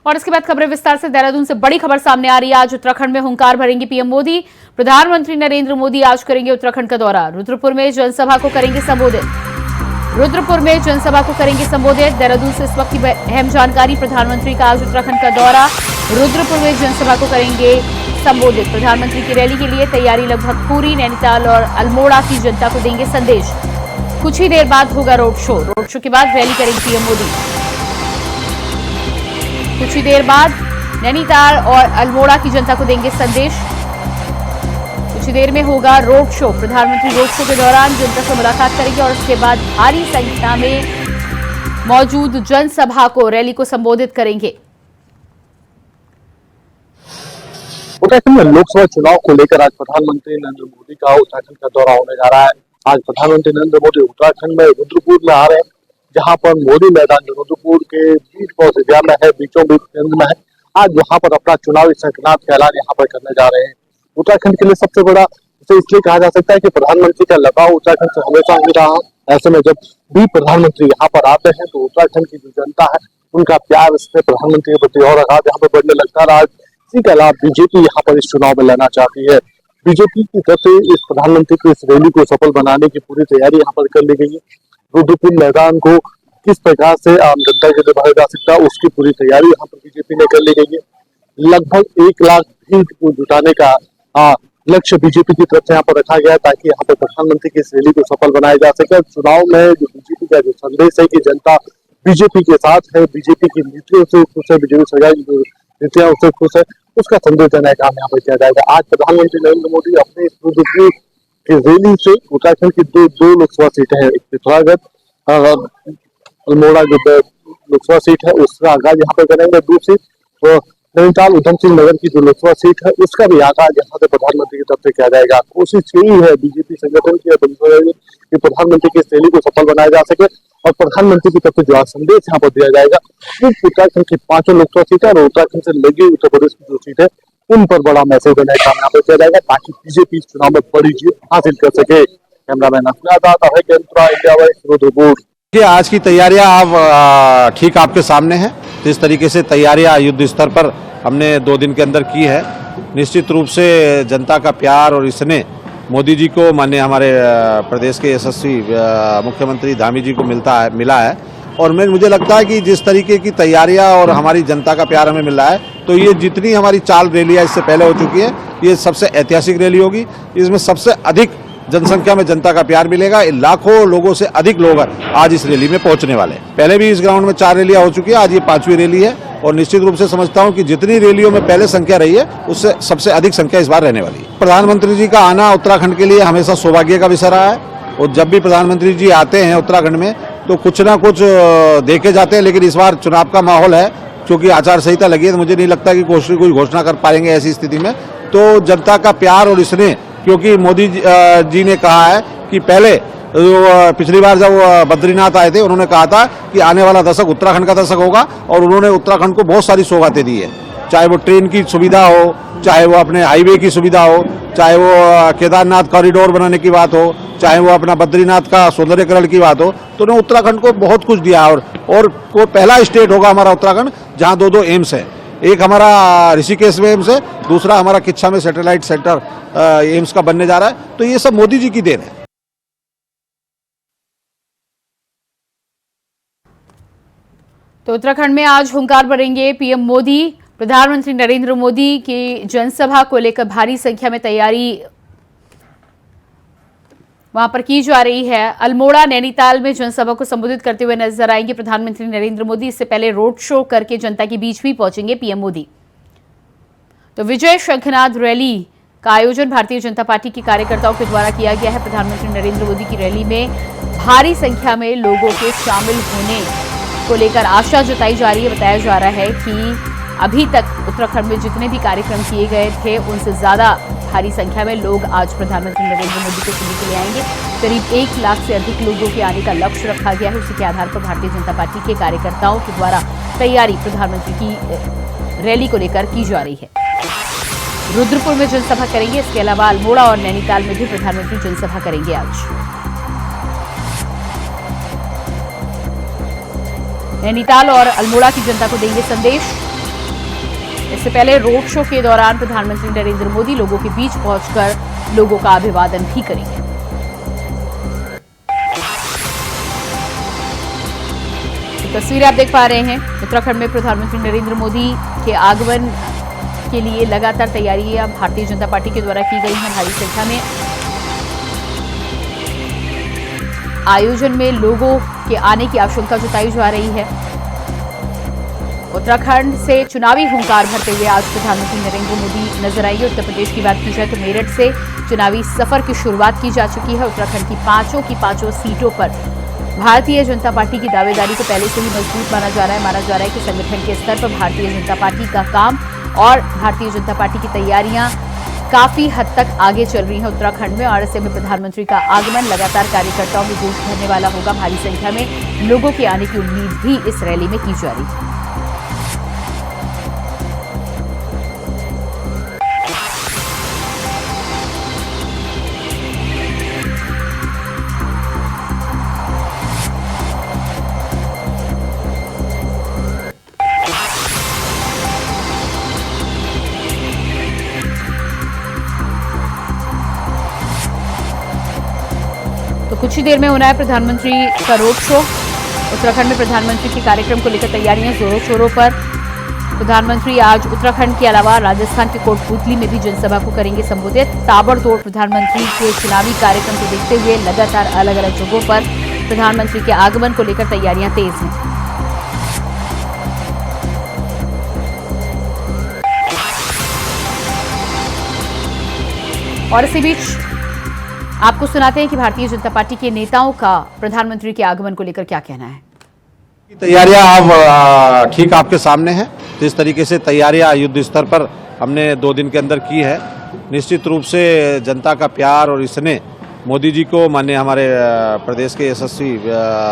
और इसके बाद खबरें विस्तार से। देहरादून से बड़ी खबर सामने आ रही है। आज उत्तराखंड में हुंकार भरेंगे पीएम मोदी। प्रधानमंत्री नरेंद्र मोदी आज करेंगे उत्तराखंड का दौरा। रुद्रपुर में जनसभा को करेंगे संबोधित। देहरादून से इस वक्त की अहम जानकारी। प्रधानमंत्री का आज उत्तराखंड का दौरा। रुद्रपुर में जनसभा को करेंगे संबोधित। प्रधानमंत्री की रैली के लिए तैयारी लगभग पूरी। नैनीताल और अल्मोड़ा की जनता को देंगे संदेश। कुछ ही देर बाद होगा रोड शो के बाद रैली करेंगे पीएम मोदी। कुछ ही देर बाद नैनीताल और अल्मोड़ा की जनता को देंगे संदेश। कुछ ही देर में होगा रोड शो। प्रधानमंत्री रोड शो के दौरान जनता से मुलाकात करेंगे और उसके बाद भारी संख्या में मौजूद जनसभा को, रैली को संबोधित करेंगे। उत्तराखंड में लोकसभा चुनाव को लेकर आज प्रधानमंत्री नरेंद्र मोदी का उत्तराखंड का दौरा होने जा रहा है। आज प्रधानमंत्री नरेंद्र मोदी उत्तराखंड में रुद्रपुर में आ रहे हैं, जहां पर मोदी मैदान जो रुद्रपुर के बीच बहुत एरिया में है, बीचों बीच केंद्र में है। आज वहां पर अपना चुनावी संकल्प का ऐलान यहाँ पर करने जा रहे हैं। उत्तराखंड के लिए सबसे बड़ा इसे इसलिए कहा जा सकता है कि प्रधानमंत्री का लगाव उत्तराखंड से हमेशा ही रहा। ऐसे में जब भी प्रधानमंत्री यहाँ पर आते हैं तो उत्तराखंड की जो जनता है उनका प्यार इससे प्रधानमंत्री के प्रति और आगाज यहाँ पर बढ़ने लगता है। आज इसी का लाभ बीजेपी यहाँ पर इस चुनाव में लेना चाहती है। बीजेपी की तरफ से इस प्रधानमंत्री की इस रैली को सफल बनाने की पूरी तैयारी यहाँ पर कर ली गई है। रुद्रपुर मैदान को किस प्रकार से आम जनता के लिए भरा जा सकता है उसकी पूरी तैयारी यहाँ पर बीजेपी ने कर ली गई है। लगभग 1 लाख भीड़ को जुटाने का लक्ष्य बीजेपी की तरफ से यहाँ पर रखा गया है, ताकि यहाँ पर प्रधानमंत्री की इस रैली को सफल बनाया जा सके। चुनाव में जो बीजेपी का जो संदेश है कि जनता बीजेपी के साथ है, बीजेपी की नीतियों से खुश है, बीजेपी सरकार की जो नीतियां उससे खुश है, उसका संदेश देने का काम यहाँ पर किया जाएगा। आज प्रधानमंत्री नरेंद्र मोदी अपने रुद्रपुर की रैली से उत्तराखंड की दो लोकसभा सीटें हैं, पिथौरागढ़ अल्मोड़ा जो लोकसभा सीट है उसका आगाज यहाँ पर करेंगे। दूसरी तो नैनीताल उधम सिंह नगर की जो लोकसभा सीट है उसका भी आगाज यहाँ से प्रधानमंत्री की तरफ से किया जाएगा। कोशिश यही है बीजेपी संगठन की कि प्रधानमंत्री की रैली को सफल बनाया जा सके और प्रधानमंत्री की तरफ से जो संदेश यहाँ पर दिया जाएगा उत्तराखंड की 5 लोकसभा सीटें और उत्तराखंड से लगी उत्तर प्रदेश की जो सीट है उन पर बड़ा मैसेज देने का काम यहाँ पर किया जाएगा, ताकि बीजेपी इस चुनाव में बड़ी जीत हासिल कर सके। Cameraman India vice Rudrapur. आज की तैयारियां आप ठीक आपके सामने हैं। जिस तरीके से तैयारियां युद्ध स्तर पर हमने 2 दिन के अंदर की है, निश्चित रूप से जनता का प्यार और इसने मोदी जी को, माननीय हमारे प्रदेश के यशस्वी मुख्यमंत्री धामी जी को मिला है। और मुझे लगता है कि जिस तरीके की तैयारियां और हमारी जनता का प्यार हमें मिल रहा है, तो ये जितनी हमारी चाल रैलियां इससे पहले हो चुकी है, ये सबसे ऐतिहासिक रैली होगी। इसमें सबसे अधिक जनसंख्या में जनता का प्यार मिलेगा। लाखों लोगों से अधिक लोग आज इस रैली में पहुंचने वाले हैं। पहले भी इस ग्राउंड में 4 रैलियां हो चुकी है, आज ये 5वीं रैली है और निश्चित रूप से समझता हूं कि जितनी रैलियों में पहले संख्या रही है उससे सबसे अधिक संख्या इस बार रहने वाली है। प्रधानमंत्री जी का आना उत्तराखंड के लिए हमेशा सौभाग्य का विषय रहा है और जब भी प्रधानमंत्री जी आते हैं उत्तराखंड में तो कुछ ना कुछ देखे जाते हैं। लेकिन इस बार चुनाव का माहौल है, क्योंकि आचार संहिता लगी है, तो मुझे नहीं लगता कि कोई घोषणा कर पाएंगे ऐसी स्थिति में। तो जनता का प्यार और इसने, क्योंकि मोदी जी ने कहा है कि पहले पिछली बार जब बद्रीनाथ आए थे उन्होंने कहा था कि आने वाला दशक उत्तराखंड का दशक होगा, और उन्होंने उत्तराखंड को बहुत सारी सौगातें दी है, चाहे वो ट्रेन की सुविधा हो, चाहे वो अपने हाईवे की सुविधा हो, चाहे वो केदारनाथ कॉरिडोर बनाने की बात हो, चाहे वो अपना बद्रीनाथ का सौंदर्यीकरण की बात हो। तो उन्होंने उत्तराखंड को बहुत कुछ दिया और को पहला स्टेट होगा हमारा उत्तराखंड जहाँ 2 एम्स है। एक हमारा ऋषिकेश में एम्स है, दूसरा हमारा किच्छा में सैटेलाइट सेंटर एम्स का बनने जा रहा है। तो ये सब मोदी जी की देन है। तो उत्तराखंड में आज हुंकार भरेंगे पीएम मोदी। प्रधानमंत्री नरेंद्र मोदी की जनसभा को लेकर भारी संख्या में तैयारी वहां पर की जा रही है। अल्मोड़ा नैनीताल में जनसभा को संबोधित करते हुए नजर आएंगे प्रधानमंत्री नरेंद्र मोदी। इससे पहले रोड शो करके जनता के बीच भी पहुंचेंगे पीएम मोदी। तो विजय शंखनाद रैली का आयोजन भारतीय जनता पार्टी के कार्यकर्ताओं के द्वारा किया गया है। प्रधानमंत्री नरेंद्र मोदी की रैली में भारी संख्या में लोगों के शामिल होने को लेकर आशा जताई जा रही है। बताया जा रहा है कि अभी तक उत्तराखंड में जितने भी कार्यक्रम किए गए थे उनसे ज्यादा भारी संख्या में लोग आज प्रधानमंत्री नरेंद्र मोदी को सुनने के लिए आएंगे। करीब 1 लाख से अधिक लोगों के आने का लक्ष्य रखा गया है। उसी के आधार पर भारतीय जनता पार्टी के कार्यकर्ताओं के द्वारा तैयारी प्रधानमंत्री की रैली को लेकर की जा रही है। रुद्रपुर में जनसभा करेंगे, इसके अलावा अल्मोड़ा और नैनीताल में भी प्रधानमंत्री जनसभा करेंगे। आज नैनीताल और अल्मोड़ा की जनता को देंगे संदेश। इससे पहले रोड शो के दौरान प्रधानमंत्री नरेंद्र मोदी लोगों के बीच पहुंचकर लोगों का अभिवादन भी करेंगे। तो तस्वीरें आप देख पा रहे हैं, उत्तराखंड में प्रधानमंत्री नरेंद्र मोदी के आगमन के लिए लगातार तैयारियां भारतीय जनता पार्टी के द्वारा की गई हैं। भारी संख्या में आयोजन में लोगों के आने की आशंका जताई जा रही है। उत्तराखंड से चुनावी हुंकार भरते हुए आज प्रधानमंत्री नरेंद्र मोदी नजर आएंगे। उत्तर प्रदेश की बात की जाए तो मेरठ से चुनावी सफर की शुरुआत की जा चुकी है। उत्तराखंड की पांचों सीटों पर भारतीय जनता पार्टी की दावेदारी को पहले से ही मजबूत माना जा रहा है कि संगठन के स्तर पर भारतीय जनता पार्टी का काम और भारतीय जनता पार्टी की तैयारियां काफी हद तक आगे चल रही हैं उत्तराखंड में। और ऐसे में प्रधानमंत्री का आगमन लगातार कार्यकर्ताओं में जोश भरने वाला होगा। भारी संख्या में लोगों के आने की उम्मीद भी इस रैली में की जा रही है। तो कुछ ही देर में होना है प्रधानमंत्री का रोड शो। उत्तराखंड में प्रधानमंत्री के कार्यक्रम को लेकर तैयारियां जोरों शोरों पर। प्रधानमंत्री आज उत्तराखंड के अलावा राजस्थान के कोटपूतली में भी जनसभा को करेंगे संबोधित। ताबड़तोड़ प्रधानमंत्री के चुनावी कार्यक्रम को देखते हुए लगातार अलग अलग जगहों पर प्रधानमंत्री के आगमन को लेकर तैयारियां तेज हैं। और इसी बीच आपको सुनाते हैं कि भारतीय जनता पार्टी के नेताओं का प्रधानमंत्री के आगमन को लेकर क्या कहना है। तैयारियां अब ठीक आपके सामने हैं। जिस तरीके से तैयारियां युद्ध स्तर पर हमने 2 दिन के अंदर की है, निश्चित रूप से जनता का प्यार और स्नेह मोदी जी को, माननीय हमारे प्रदेश के यशस्वी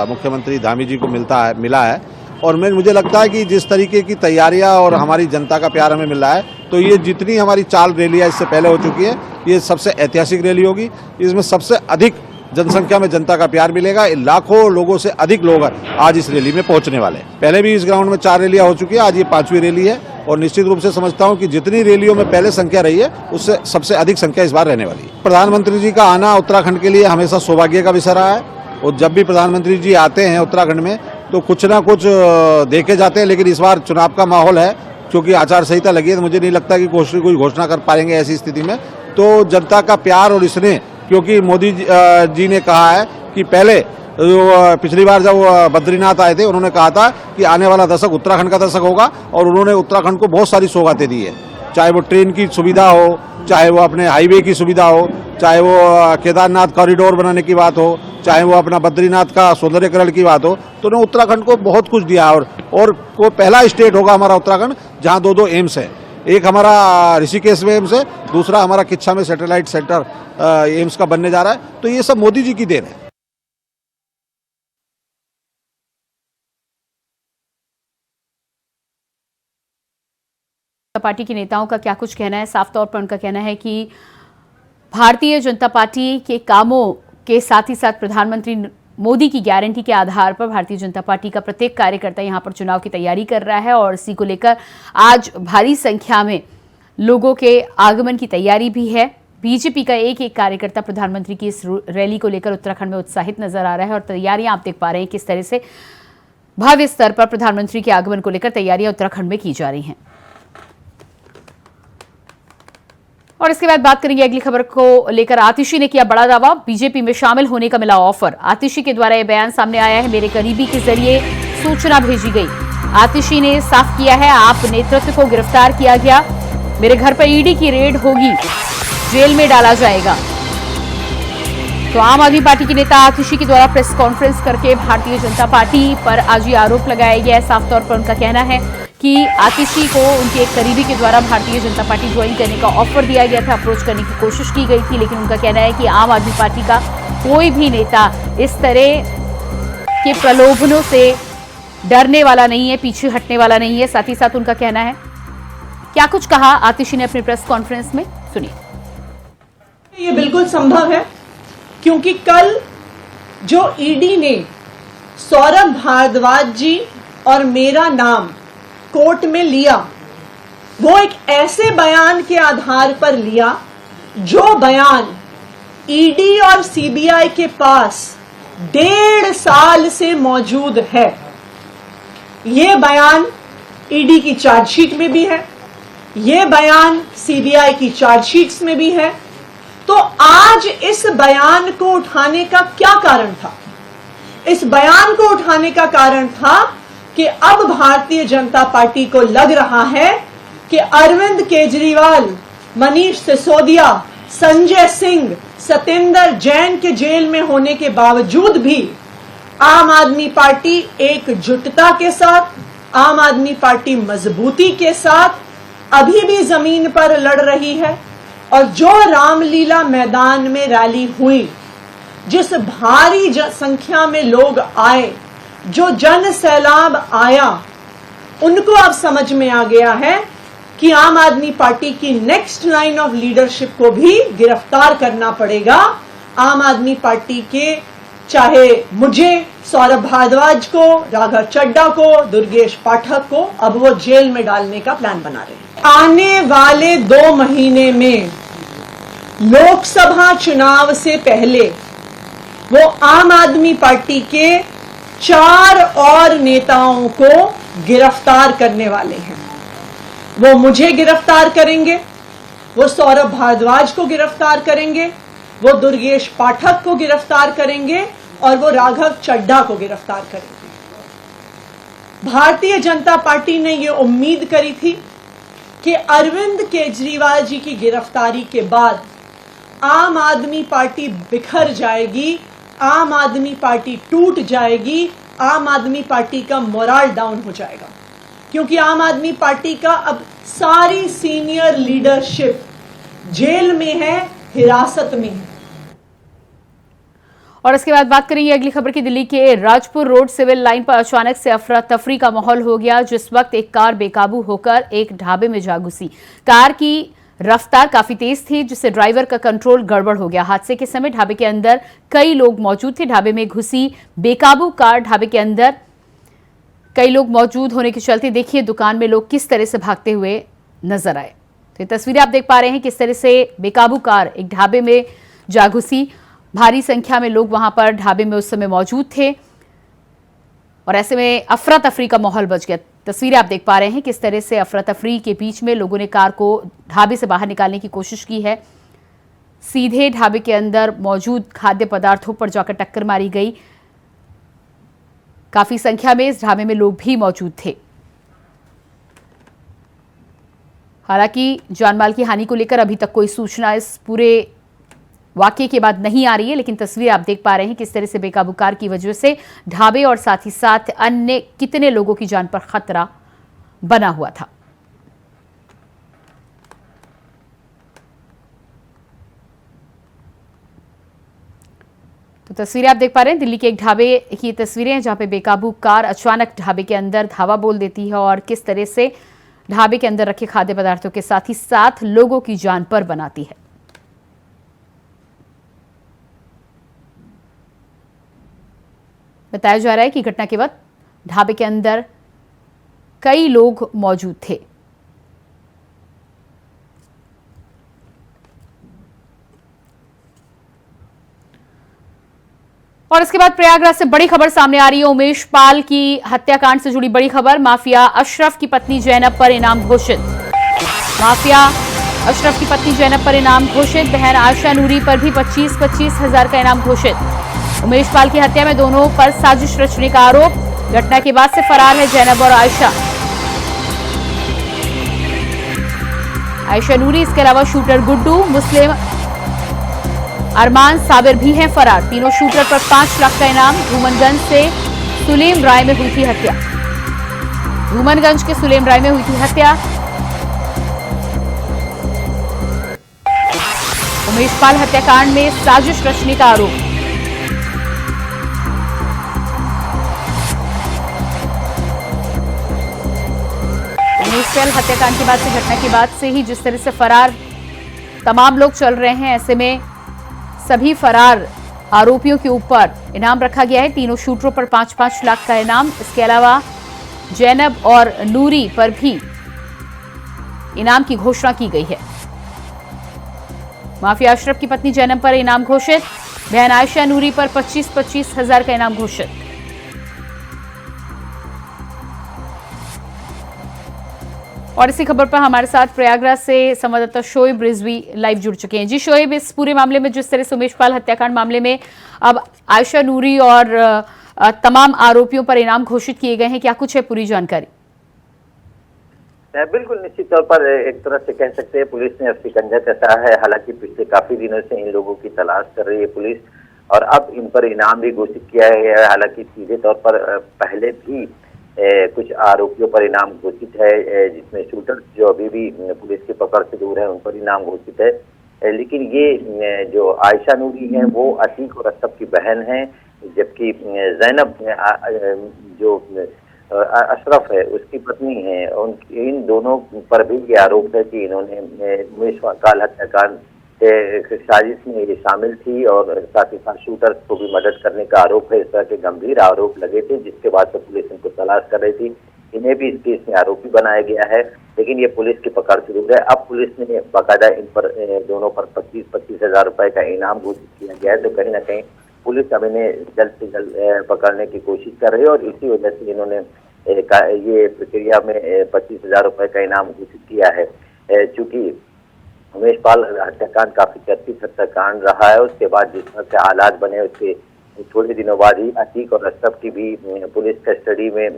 मुख्यमंत्री धामी जी को मिला है। और मुझे लगता है कि जिस तरीके की तैयारियां और हमारी जनता का प्यार हमें मिल रहा है, तो ये जितनी हमारी चाल रैलियां इससे पहले हो चुकी है, ये सबसे ऐतिहासिक रैली होगी। इसमें सबसे अधिक जनसंख्या में जनता का प्यार मिलेगा। लाखों लोगों से अधिक लोग आज इस रैली में पहुंचने वाले हैं। पहले भी इस ग्राउंड में 4 रैलियां हो चुकी है, आज ये 5वीं रैली है। और निश्चित रूप से समझता हूं कि जितनी रैलियों में पहले संख्या रही है, उससे सबसे अधिक संख्या इस बार रहने वाली है। प्रधानमंत्री जी का आना उत्तराखंड के लिए हमेशा सौभाग्य का विषय रहा है। और जब भी प्रधानमंत्री जी आते हैं उत्तराखंड में, तो कुछ ना कुछ देखे जाते हैं। लेकिन इस बार चुनाव का माहौल है, क्योंकि आचार संहिता लगी है, तो मुझे नहीं लगता कि कोई घोषणा कर पाएंगे ऐसी स्थिति में। तो जनता का प्यार और स्नेह, क्योंकि मोदी जी ने कहा है कि पहले पिछली बार जब बद्रीनाथ आए थे, उन्होंने कहा था कि आने वाला दशक उत्तराखंड का दशक होगा। और उन्होंने उत्तराखंड को बहुत सारी सौगातें दी है, चाहे वो ट्रेन की सुविधा हो, चाहे वो अपने हाईवे की सुविधा हो, चाहे वो केदारनाथ कॉरिडोर बनाने की बात हो, चाहे वो अपना बद्रीनाथ का सौंदर्यकरण की बात हो। तो उन्होंने उत्तराखंड को बहुत कुछ दिया। और वो पहला स्टेट होगा हमारा उत्तराखंड जहां 2 एम्स है। एक हमारा ऋषिकेश में एम्स है, दूसरा हमारा किच्छा में सैटेलाइट सेंटर एम्स का बनने जा रहा है। तो ये सब मोदी जी की देन है। पार्टी के नेताओं का क्या कुछ कहना है। साफ तौर पर उनका कहना है कि भारतीय जनता पार्टी के कामों के साथ ही साथ प्रधानमंत्री मोदी की गारंटी के आधार पर भारतीय जनता पार्टी का प्रत्येक कार्यकर्ता यहां पर चुनाव की तैयारी कर रहा है। और इसी को लेकर आज भारी संख्या में लोगों के आगमन की तैयारी भी है। बीजेपी का एक कार्यकर्ता प्रधानमंत्री की इस रैली को लेकर उत्तराखंड में उत्साहित नजर आ रहा है। और तैयारियां आप देख पा रहे हैं किस तरह से भव्य स्तर पर प्रधानमंत्री के आगमन को लेकर तैयारियां उत्तराखंड में की जा रही हैं। और इसके बाद बात करेंगे अगली खबर को लेकर। आतिशी ने किया बड़ा दावा, बीजेपी में शामिल होने का मिला ऑफर। आतिशी के द्वारा यह बयान सामने आया है, मेरे करीबी के जरिए सूचना भेजी गई। आतिशी ने साफ किया है, आप नेतृत्व को गिरफ्तार किया गया, मेरे घर पर ईडी की रेड होगी, जेल में डाला जाएगा। तो आम आदमी पार्टी के नेता आतिशी के द्वारा प्रेस कॉन्फ्रेंस करके भारतीय जनता पार्टी पर आज ये आरोप लगाया गया है। साफ तौर पर उनका कहना है कि आतिशी को उनके एक करीबी के द्वारा भारतीय जनता पार्टी ज्वाइन करने का ऑफर दिया गया था, अप्रोच करने की कोशिश की गई थी। लेकिन उनका कहना है कि आम आदमी पार्टी का कोई भी नेता इस तरह के प्रलोभनों से डरने वाला नहीं है, पीछे हटने वाला नहीं है। साथ ही साथ उनका कहना है, क्या कुछ कहा आतिशी ने अपनी प्रेस कॉन्फ्रेंस में, सुनिए। ये बिल्कुल संभव है, क्योंकि कल जो ईडी ने सौरभ भारद्वाज जी और मेरा नाम कोर्ट में लिया, वो एक ऐसे बयान के आधार पर लिया जो बयान ईडी और सीबीआई के पास 1.5 साल से मौजूद है। यह बयान ईडी की चार्जशीट में भी है, यह बयान सीबीआई की चार्जशीट्स में भी है। तो आज इस बयान को उठाने का क्या कारण था? इस बयान को उठाने का कारण था कि अब भारतीय जनता पार्टी को लग रहा है कि अरविंद केजरीवाल, मनीष सिसोदिया, संजय सिंह, सत्येंद्र जैन के जेल में होने के बावजूद भी आम आदमी पार्टी एकजुटता के साथ, आम आदमी पार्टी मजबूती के साथ अभी भी जमीन पर लड़ रही है। और जो रामलीला मैदान में रैली हुई, जिस भारी संख्या में लोग आए, जो जन सैलाब आया, उनको अब समझ में आ गया है कि आम आदमी पार्टी की नेक्स्ट लाइन ऑफ लीडरशिप को भी गिरफ्तार करना पड़ेगा। आम आदमी पार्टी के चाहे मुझे, सौरभ भारद्वाज को, राघव चड्ढा को, दुर्गेश पाठक को अब वो जेल में डालने का प्लान बना रहे हैं। आने वाले 2 महीने में लोकसभा चुनाव से पहले वो आम आदमी पार्टी के 4 और नेताओं को गिरफ्तार करने वाले हैं। वो मुझे गिरफ्तार करेंगे, वो सौरभ भारद्वाज को गिरफ्तार करेंगे, वो दुर्गेश पाठक को गिरफ्तार करेंगे और वो राघव चड्ढा को गिरफ्तार करेंगे। भारतीय जनता पार्टी ने ये उम्मीद करी थी कि अरविंद केजरीवाल जी की गिरफ्तारी के बाद आम आदमी पार्टी बिखर जाएगी, आम आदमी पार्टी टूट जाएगी, आम आदमी पार्टी का मोराल डाउन हो जाएगा, क्योंकि आम आदमी पार्टी का अब सारी सीनियर लीडरशिप जेल में है, हिरासत में है। और इसके बाद बात करेंगे अगली खबर की। दिल्ली के राजपुर रोड सिविल लाइन पर अचानक से अफरा तफरी का माहौल हो गया, जिस वक्त एक कार बेकाबू होकर एक ढाबे में जा घुसी। कार की रफ्तार काफी तेज थी, जिससे ड्राइवर का कंट्रोल गड़बड़ हो गया। हादसे के समय ढाबे के अंदर कई लोग मौजूद थे। ढाबे में घुसी बेकाबू कार, ढाबे के अंदर कई लोग मौजूद होने के चलते देखिए दुकान में लोग किस तरह से भागते हुए नजर आए। तो ये तस्वीरें आप देख पा रहे हैं किस तरह से बेकाबू कार एक ढाबे में जा घुसी। भारी संख्या में लोग वहां पर ढाबे में उस समय मौजूद थे और ऐसे में अफरा तफरी का माहौल बच गया। तस्वीरें आप देख पा रहे हैं किस तरह से अफरा तफरी के बीच में लोगों ने कार को ढाबे से बाहर निकालने की कोशिश की है। सीधे ढाबे के अंदर मौजूद खाद्य पदार्थों पर जाकर टक्कर मारी गई। काफी संख्या में इस ढाबे में लोग भी मौजूद थे। हालांकि जानमाल की हानि को लेकर अभी तक कोई सूचना इस पूरे वाकये के बाद नहीं आ रही है, लेकिन तस्वीर आप देख पा रहे हैं किस तरह से बेकाबू कार की वजह से ढाबे और साथ ही साथ अन्य कितने लोगों की जान पर खतरा बना हुआ था। तो तस्वीरें आप देख पा रहे हैं दिल्ली के एक ढाबे की तस्वीरें हैं, जहां पे बेकाबू कार अचानक ढाबे के अंदर धावा बोल देती है और किस तरह से ढाबे के अंदर रखे खाद्य पदार्थों के साथ ही साथ लोगों की जान पर बनाती है। बताया जा रहा है कि घटना के वक्त ढाबे के अंदर कई लोग मौजूद थे। और इसके बाद प्रयागराज से बड़ी खबर सामने आ रही है। उमेश पाल की हत्याकांड से जुड़ी बड़ी खबर। माफिया अशरफ की पत्नी जैनब पर इनाम घोषित। माफिया अशरफ की पत्नी जैनब पर इनाम घोषित। बहन आयशा नूरी पर भी 25-25 हजार का इनाम घोषित। उमेश पाल की हत्या में दोनों पर साजिश रचने का आरोप। घटना के बाद से फरार है जैनब और आयशा। आयशा नूरी, इसके अलावा शूटर गुड्डू, मुस्लिम अरमान साबिर भी हैं फरार। तीनों शूटर पर 5 लाख का इनाम। धूमनगंज से सुलेम राय में हुई थी हत्या। धूमनगंज के सुलेम राय में हुई थी हत्या। उमेश पाल हत्याकांड में साजिश रचने का आरोप। उमेश पाल हत्याकांड के बाद से, घटना के बाद से ही जिस तरह से फरार तमाम लोग चल रहे हैं, ऐसे में सभी फरार आरोपियों के ऊपर इनाम रखा गया है। तीनों शूटरों पर 5-5 लाख का इनाम। इसके अलावा जैनब और नूरी पर भी इनाम की घोषणा की गई है। माफिया अशरफ की पत्नी जैनब पर इनाम घोषित, बहन आयशा नूरी पर 25-25 हजार का इनाम घोषित। और इसी खबर पर हमारे साथ प्रयागराज से संवाददाता शोएब रिजवी लाइव जुड़ चुके हैं। जी शोएब, इस पूरे मामले में जिस तरह से उमेश पाल हत्याकांड मामले में अब आयशा नूरी और तमाम आरोपियों पर इनाम घोषित किए गए हैं, क्या कुछ है पूरी जानकारी? बिल्कुल, निश्चित तौर पर एक तरह से कह सकते हैं पुलिस ने अब शिकंजा कसा है। हालांकि पिछले काफी दिनों से इन लोगों की तलाश कर रही है पुलिस, और अब इन पर इनाम भी घोषित किया गया है। हालांकि सीधे तौर पर पहले भी कुछ आरोपियों पर इनाम घोषित है, जिसमें शूटर जो अभी भी पुलिस की पकड़ से दूर है उन पर इनाम घोषित है। लेकिन ये जो आयशा नूरी है वो अतीक और असफ की बहन है, जबकि जैनब जो अशरफ है उसकी पत्नी है। इन दोनों पर भी ये आरोप है कि इन्होंने उमेश पाल हत्याकांड साजिश में ये शामिल थी, और साथ ही साथ शूटर्स को भी मदद करने का आरोप है। इस तरह के गंभीर आरोप लगे थे, जिसके बाद से पुलिस इनको तलाश कर रही थी। इन्हें भी इस केस में आरोपी बनाया गया है, लेकिन ये पुलिस की पकड़ से दूर है। अब पुलिस ने बाकायदा इन पर दोनों पर 25-25 हजार रुपए का इनाम घोषित किया गया है। तो कहीं ना कहीं पुलिस अब इन्हें जल्द से जल्द पकड़ने की कोशिश कर रही है, और इसी वजह से इन्होंने ये प्रक्रिया में 25 हजार रुपए का इनाम घोषित किया है। चूंकि उमेश पाल हत्याकांड काफी चर्चित हत्याकांड रहा है, उसके बाद जिस तरह से हालात बने उसके थोड़े दिनों बाद ही अतीक और अशरफ की भी पुलिस कस्टडी में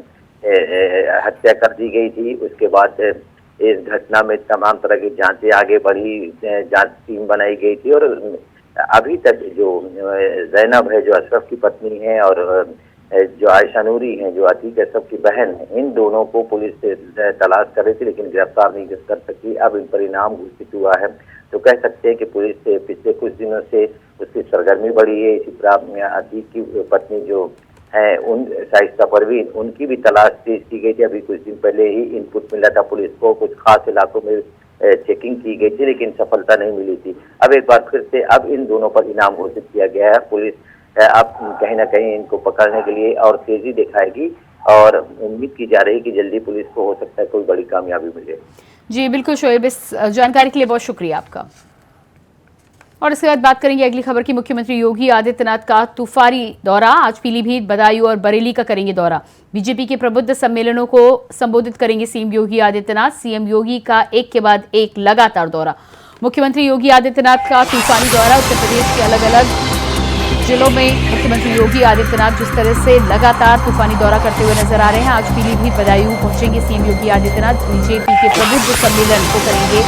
हत्या कर दी गई थी। उसके बाद इस घटना में तमाम तरह की जांचें आगे बढ़ी, जांच टीम बनाई गई थी, और अभी तक जो जैनब है जो अशरफ की पत्नी है, और जो आयशा नूरी है जो अतीक अशरफ की बहन है, इन दोनों को पुलिस से तलाश कर रही थी लेकिन गिरफ्तार नहीं कर सकी। अब इन पर इनाम घोषित हुआ है। तो कह सकते हैं कि पुलिस से पिछले कुछ दिनों से उसकी सरगर्मी बढ़ी है। इसी तरह अतीक की पत्नी जो है उन शाइस्ता परवीन, उनकी भी तलाश तेज की गई थी। अभी कुछ दिन पहले ही इनपुट मिला था पुलिस को, कुछ खास इलाकों में चेकिंग की गई थी लेकिन सफलता नहीं मिली थी। अब एक बार फिर से अब इन दोनों पर इनाम घोषित किया गया है। पुलिस अब कहीं ना कहीं इनको पकड़ने के लिए और तेजी दिखाएगी, और उम्मीद की जा रही है कि जल्दी पुलिस को हो सकता है कोई बड़ी कामयाबी मिले। जी बिल्कुल शोएब, इस जानकारी के लिए बहुत शुक्रिया आपका। और इसके बाद बात करेंगे अगली खबर की। मुख्यमंत्री योगी आदित्यनाथ का तूफानी दौरा, आज पीलीभीत, बदायूं और बरेली का करेंगे दौरा। बीजेपी के प्रबुद्ध सम्मेलनों को संबोधित करेंगे सीएम योगी आदित्यनाथ। सीएम योगी का एक के बाद एक लगातार दौरा। मुख्यमंत्री योगी आदित्यनाथ का तूफानी दौरा, उत्तर प्रदेश के अलग अलग जिलों में मुख्यमंत्री योगी आदित्यनाथ जिस तरह से लगातार तूफानी दौरा करते हुए नजर आ रहे हैं। आज पीलीभीत, बदायूं पहुंचेंगे सीएम योगी आदित्यनाथ। बीजेपी के प्रबुद्ध सम्मेलन को करेंगे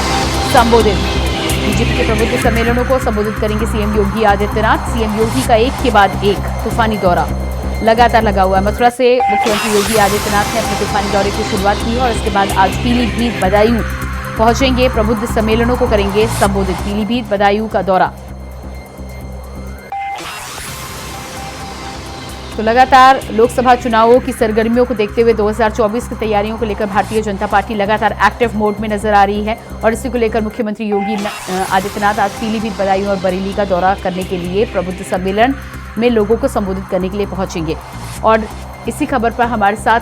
संबोधित। बीजेपी के प्रबुद्ध सम्मेलनों को संबोधित करेंगे सीएम योगी आदित्यनाथ। सीएम योगी का एक के बाद एक तूफानी दौरा लगातार लगा हुआ है। मथुरा से मुख्यमंत्री योगी आदित्यनाथ ने अपने तूफानी दौरे की शुरुआत की, और इसके बाद आज पीलीभीत, बदायूं पहुंचेंगे, प्रबुद्ध सम्मेलनों को करेंगे संबोधित। पीलीभीत, बदायूं का दौरा। तो लगातार लोकसभा चुनावों की सरगर्मियों को देखते हुए 2024 की तैयारियों को लेकर भारतीय जनता पार्टी लगातार एक्टिव मोड में नजर आ रही है, और इसी को लेकर मुख्यमंत्री योगी आदित्यनाथ आज पीलीभीत, बदायूं और बरेली का दौरा करने के लिए प्रबुद्ध सम्मेलन में लोगों को संबोधित करने के लिए पहुंचेंगे। और इसी खबर पर हमारे साथ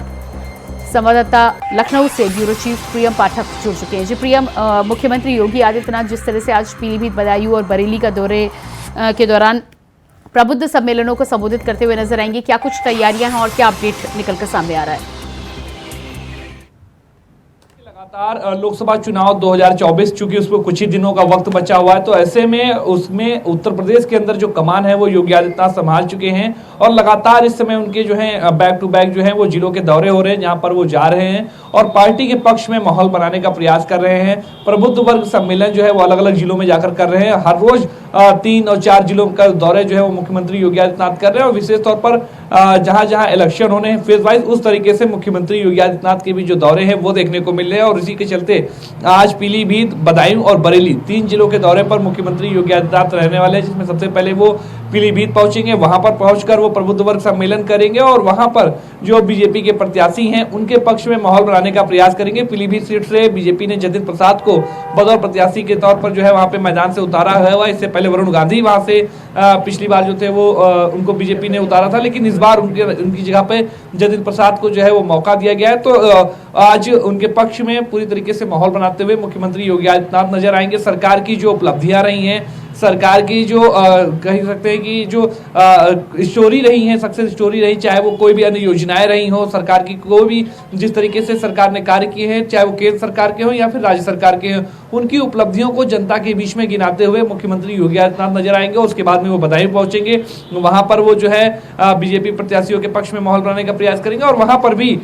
संवाददाता लखनऊ से ब्यूरो चीफ प्रियम पाठक जुड़ चुके हैं। जी प्रियम, मुख्यमंत्री योगी आदित्यनाथ जिस तरह से आज पीलीभीत, बदायूं और बरेली का दौरे के दौरान प्रबुद्ध सम्मेलनों को संबोधित करते हुए नजर आएंगे, क्या कुछ तैयारियां हैं और क्या अपडेट निकलकर सामने आ रहा है? लगातार लोकसभा चुनाव 2024 चूंकि उसमें कुछ ही दिनों का वक्त बचा हुआ है, तो ऐसे में उसमें उत्तर प्रदेश के अंदर जो कमान है वो योगी आदित्यनाथ संभाल चुके हैं, और लगातार इस समय उनके जो है बैक टू बैक जो है वो जिलों के दौरे हो रहे हैं, जहां पर वो जा रहे हैं और पार्टी के पक्ष में माहौल बनाने का प्रयास कर रहे हैं। प्रबुद्ध वर्ग सम्मेलन जो है वो अलग अलग जिलों में जाकर कर रहे हैं। हर रोज 3 और 4 जिलों का दौरे जो है वो मुख्यमंत्री योगी आदित्यनाथ कर रहे हैं, और विशेष तौर पर जहां जहां इलेक्शन होने हैं फेज वाइज, उस तरीके से मुख्यमंत्री योगी आदित्यनाथ के भी जो दौरे हैं वो देखने को मिल रहे हैं। और इसी के चलते आज पीलीभीत, बदायूं और बरेली 3 जिलों के दौरे पर मुख्यमंत्री योगी आदित्यनाथ रहने वाले हैं, जिसमें सबसे पहले वो पीलीभीत पहुंचेंगे, वहां पर पहुंचकर वो प्रबुद्ध वर्ग सम्मेलन करेंगे और वहां पर जो बीजेपी के प्रत्याशी हैं उनके पक्ष में माहौल बनाने का प्रयास करेंगे। पीलीभीत सीट से बीजेपी ने जतिन प्रसाद को बतौर प्रत्याशी के तौर पर जो है वहां पे मैदान से उतारा हुआ है। इससे पहले वरुण गांधी वहां से पिछली बार जो थे वो उनको बीजेपी ने उतारा था, लेकिन इस बार उनकी जगह पे जतिन प्रसाद को जो है वो मौका दिया गया है। तो आज उनके पक्ष में पूरी तरीके से माहौल बनाते हुए मुख्यमंत्री योगी आदित्यनाथ नजर आएंगे। सरकार की जो उपलब्धियां रही हैं, सरकार की जो कह सकते हैं कि जो स्टोरी रही है, सक्सेस स्टोरी रही, चाहे वो कोई भी अन्य योजनाएं रही हो, सरकार की कोई भी जिस तरीके से सरकार ने कार्य किए हैं, चाहे वो केंद्र सरकार के हो या फिर राज्य सरकार के हो, उनकी उपलब्धियों को जनता के बीच में गिनाते हुए मुख्यमंत्री योगी आदित्यनाथ नजर आएंगे। उसके बाद में वो बदायूं पहुंचेंगे, वहां पर वो जो है बीजेपी प्रत्याशियों के पक्ष में माहौल बनाने का प्रयास करेंगे और वहां पर भी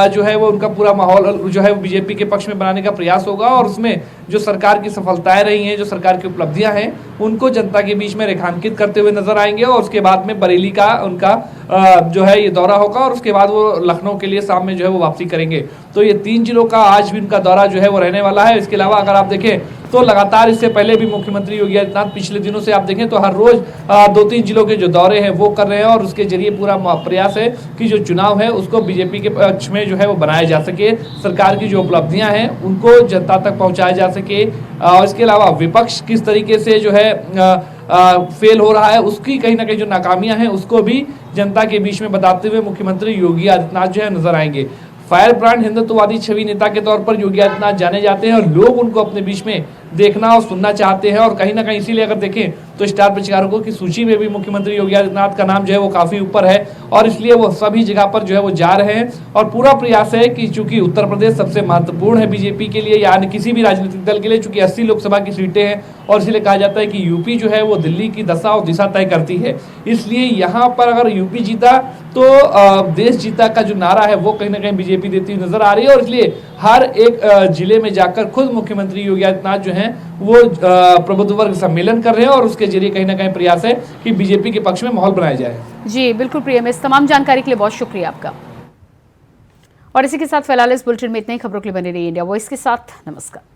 जो है वो उनका पूरा माहौल जो है बीजेपी के पक्ष में बनाने का प्रयास होगा और उसमें जो सरकार की सफलताएं रही हैं, जो सरकार की उपलब्धियां हैं, उनको जनता के बीच में रेखांकित करते हुए नजर आएंगे। और उसके बाद में बरेली का उनका जो है ये दौरा होगा और उसके बाद वो लखनऊ के लिए शाम में जो है वो वापसी करेंगे। तो ये 3 जिलों का आज भी उनका दौरा जो है वो रहने वाला है। इसके अलावा अगर आप देखें तो लगातार इससे पहले भी मुख्यमंत्री योगी आदित्यनाथ पिछले दिनों से आप देखें तो हर रोज 2-3 जिलों के जो दौरे हैं वो कर रहे हैं और उसके जरिए पूरा प्रयास है कि जो चुनाव है उसको बीजेपी के पक्ष में जो है वो बनाया जा सके, सरकार की जो उपलब्धियां हैं उनको जनता तक पहुंचाया जा सके। और इसके अलावा विपक्ष किस तरीके से जो है फेल हो रहा है, उसकी कहीं ना कहीं जो नाकामियां हैं उसको भी जनता के बीच में बताते हुए मुख्यमंत्री योगी आदित्यनाथ जो है नजर आएंगे। फायर ब्रांड हिंदुत्ववादी छवि नेता के तौर पर योगी आदित्यनाथ जाने जाते हैं और लोग उनको अपने बीच में देखना और सुनना चाहते हैं और कहीं ना कहीं इसीलिए अगर देखें तो स्टार प्रचारकों की सूची में भी मुख्यमंत्री योगी आदित्यनाथ का नाम जो है वो काफी ऊपर है और इसलिए वो सभी जगह पर जो है वो जा रहे हैं। और पूरा प्रयास है कि चूंकि उत्तर प्रदेश सबसे महत्वपूर्ण है बीजेपी के लिए या किसी भी राजनीतिक दल के लिए, चूंकि 80 लोकसभा की सीटें हैं और इसलिए कहा जाता है कि यूपी जो है वो दिल्ली की दशा और दिशा तय करती है। इसलिए यहाँ पर अगर यूपी जीता तो देश जीता का जो नारा है वो कहीं ना कहीं बीजेपी देती हुई नजर आ रही है और इसलिए हर एक जिले में जाकर खुद मुख्यमंत्री योगी आदित्यनाथ जो हैं वो प्रबुद्ध वर्ग सम्मेलन कर रहे हैं और उसके जरिए कहीं ना कहीं प्रयास है कि बीजेपी के पक्ष में माहौल बनाया जाए। जी बिल्कुल प्रियम, इस तमाम जानकारी के लिए बहुत शुक्रिया आपका। और इसी के साथ फिलहाल इस बुलेटिन में इतनी खबरों के लिए बने रहिए इंडिया वॉइस के साथ। नमस्कार।